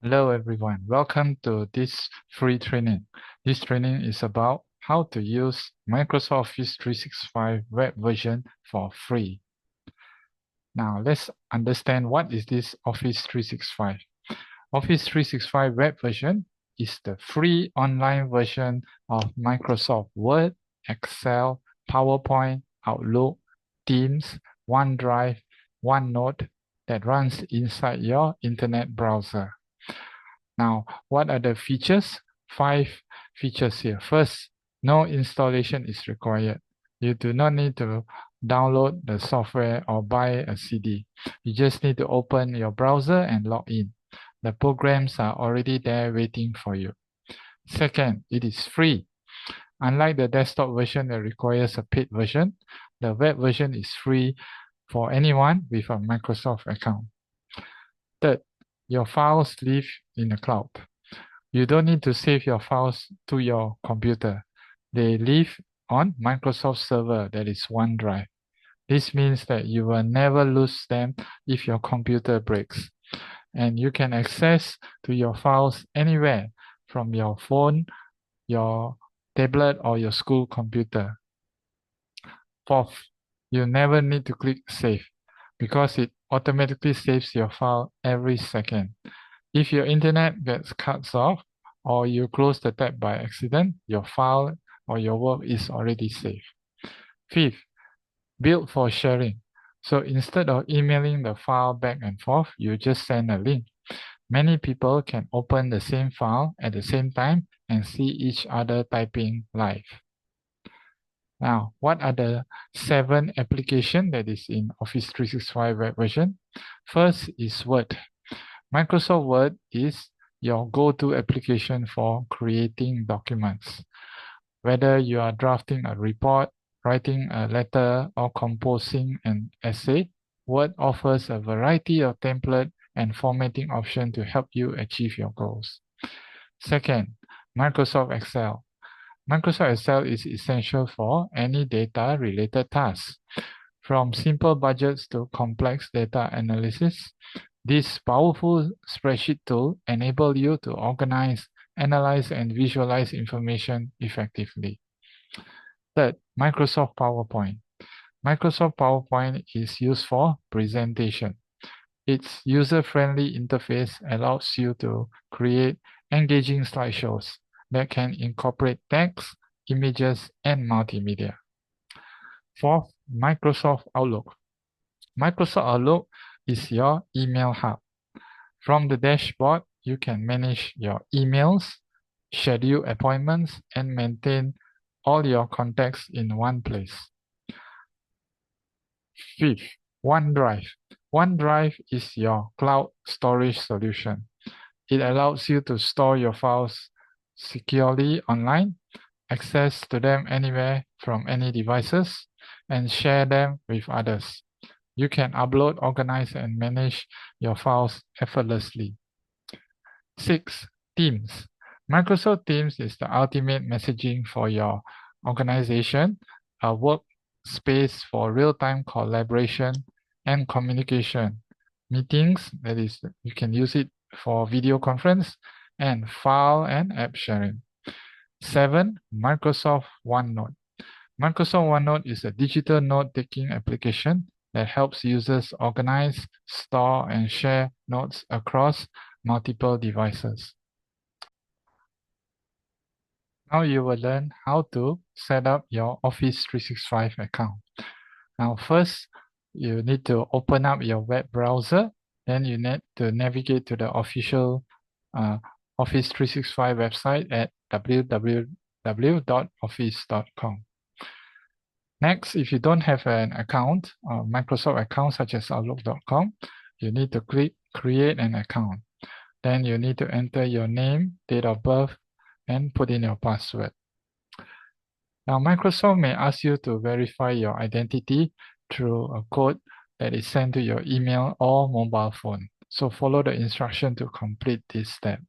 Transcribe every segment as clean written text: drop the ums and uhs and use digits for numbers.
Hello everyone, welcome to this free training. This training is about how to use Microsoft Office 365 web version for free. Now let's understand what is this Office 365. Office 365 web version is the free online version of Microsoft Word, Excel, PowerPoint, Outlook, Teams, OneDrive, OneNote that runs inside your internet browser. Now, what are the features? 5 features here. First, no installation is required. You do not need to download the software or buy a CD. You just need to open your browser and log in. The programs are already there waiting for you. Second, it is free. Unlike the desktop version that requires a paid version, the web version is free for anyone with a Microsoft account. Third, your files live in the cloud. You don't need to save your files to your computer. They live on Microsoft server, that is OneDrive. This means that you will never lose them if your computer breaks. And you can access to your files anywhere from your phone, your tablet, or your school computer. Fourth, you never need to click save because it automatically saves your file every second. If your internet gets cut off or you close the tab by accident, your file or your work is already saved. Fifth, built for sharing. So instead of emailing the file back and forth, you just send a link. Many people can open the same file at the same time and see each other typing live. Now, what are the 7 applications that is in Office 365 web version? First is Word. Microsoft Word is your go-to application for creating documents. Whether you are drafting a report, writing a letter, or composing an essay, Word offers a variety of template and formatting options to help you achieve your goals. Second, Microsoft Excel. Microsoft Excel is essential for any data-related tasks. From simple budgets to complex data analysis, this powerful spreadsheet tool enables you to organize, analyze, and visualize information effectively. Third, Microsoft PowerPoint. Microsoft PowerPoint is used for presentation. Its user-friendly interface allows you to create engaging slideshows that can incorporate text, images, and multimedia. Fourth, Microsoft Outlook. Microsoft Outlook is your email hub. From the dashboard, you can manage your emails, schedule appointments, and maintain all your contacts in one place. Fifth, OneDrive. OneDrive is your cloud storage solution. It allows you to store your files securely online, access to them anywhere from any devices, and share them with others. You can upload, organize, and manage your files effortlessly. 6. Teams. Microsoft Teams is the ultimate messaging for your organization, a workspace for real-time collaboration and communication. Meetings, that is, you can use it for video conference, and file and app sharing. 7. Microsoft OneNote. Microsoft OneNote is a digital note-taking application that helps users organize, store, and share notes across multiple devices. Now you will learn how to set up your Office 365 account. Now first, you need to open up your web browser. Then you need to navigate to the official Office 365 website at www.office.com. Next, if you don't have an account, Microsoft account such as Outlook.com, you need to click Create an Account. Then you need to enter your name, date of birth, and put in your password. Now, Microsoft may ask you to verify your identity through a code that is sent to your email or mobile phone. So follow the instruction to complete this step.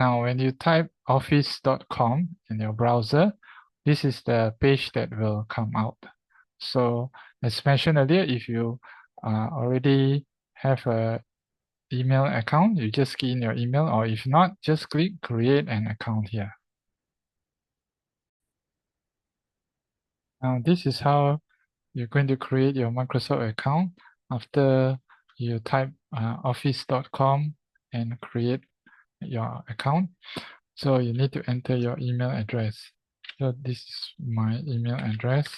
Now, when you type office.com in your browser, this is the page that will come out. So as mentioned earlier, if you already have a email account, you just key in your email, or if not, just click create an account here. Now this is how you're going to create your Microsoft account after you type office.com and create your account. So you need to enter your email address. So this is my email address.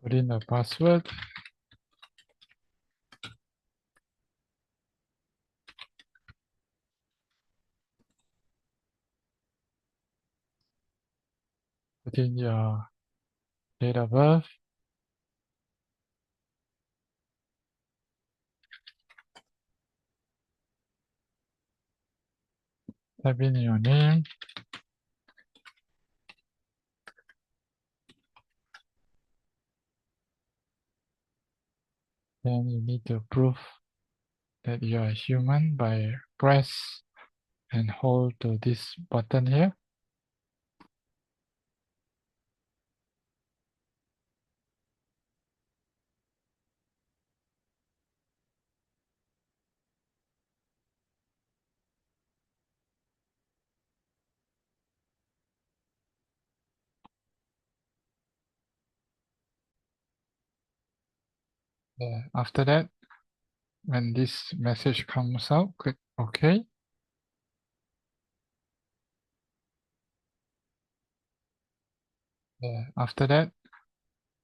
Put in the password. Put in your date of birth. Type in your name. Then you need to prove that you are human by press and hold to this button here. After that, when this message comes out, click OK. After that,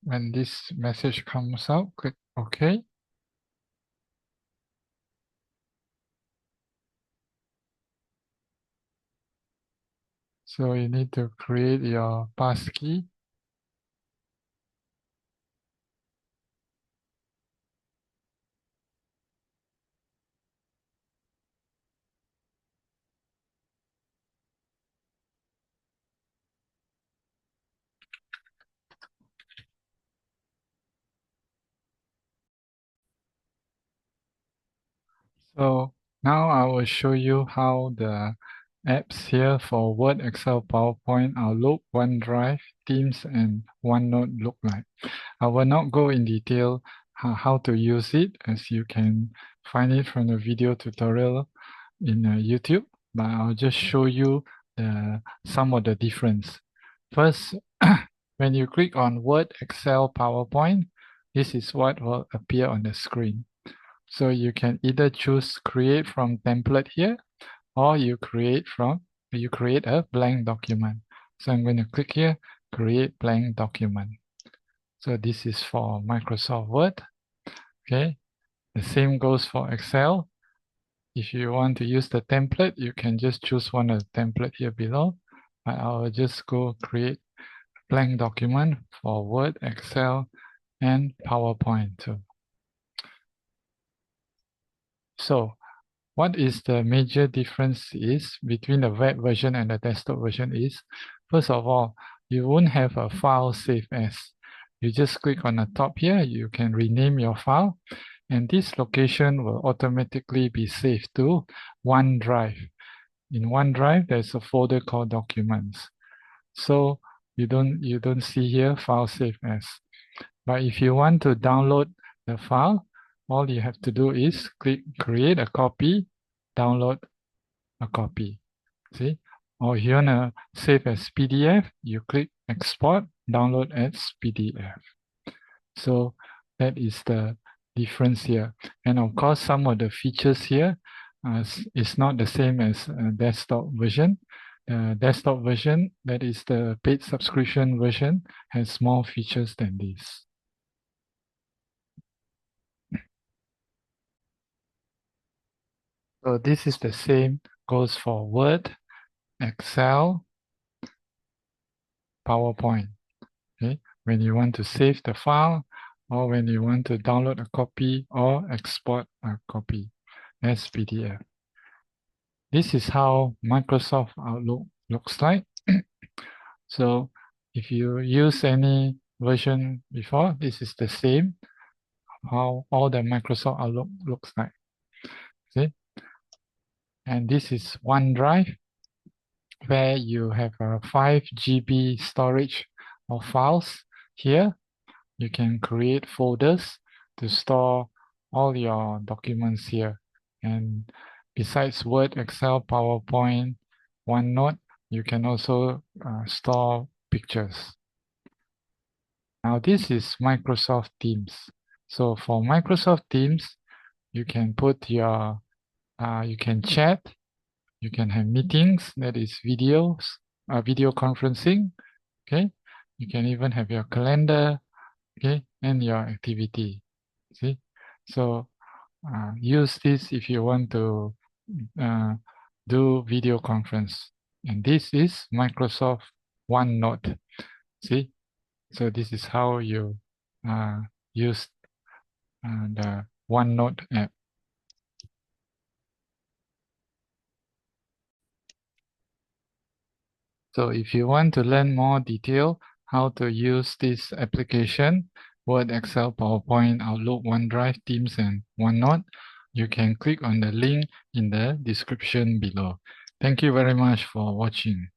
when this message comes out, click OK. So you need to create your passkey. So now I will show you how the apps here for Word, Excel, PowerPoint, Outlook, OneDrive, Teams, and OneNote look like. I will not go in detail how to use it, as you can find it from the video tutorial in YouTube, but I'll just show you some of the difference. First, when you click on Word, Excel, PowerPoint, this is what will appear on the screen. So you can either choose create from template here, or you create a blank document. So I'm going to click here, create blank document. So this is for Microsoft Word. Okay, the same goes for Excel. If you want to use the template, you can just choose one of the template here below. But I'll just go create blank document for Word, Excel, and PowerPoint too. So what is the major difference is between the web version and the desktop version is, first of all, you won't have a file saved as. You just click on the top here, you can rename your file, and this location will automatically be saved to OneDrive. In OneDrive, there's a folder called Documents. So you don't see here file save as. But if you want to download the file, all you have to do is click create a copy, download a copy. See? Or if you want to save as PDF, you click export, download as PDF. So that is the difference here. And of course, some of the features here is not the same as desktop version. Desktop version, that is the paid subscription version, has more features than this. So this is the same, goes for Word, Excel, PowerPoint. Okay, when you want to save the file, or when you want to download a copy or export a copy as PDF. This is how Microsoft Outlook looks like. So if you use any version before, this is the same how all the Microsoft Outlook looks like. See? And this is OneDrive, where you have a 5 GB storage of files. Here, you can create folders to store all your documents here. And besides Word, Excel, PowerPoint, OneNote, you can also store pictures. Now this is Microsoft Teams. So for Microsoft Teams, you can put your, you can chat, you can have meetings, that is videos, video conferencing, okay? You can even have your calendar, okay, and your activity, see? So use this if you want to do video conference. And this is Microsoft OneNote, see? So this is how you use the OneNote app. So if you want to learn more detail how to use this application, Word, Excel, PowerPoint, Outlook, OneDrive, Teams, and OneNote, you can click on the link in the description below. Thank you very much for watching.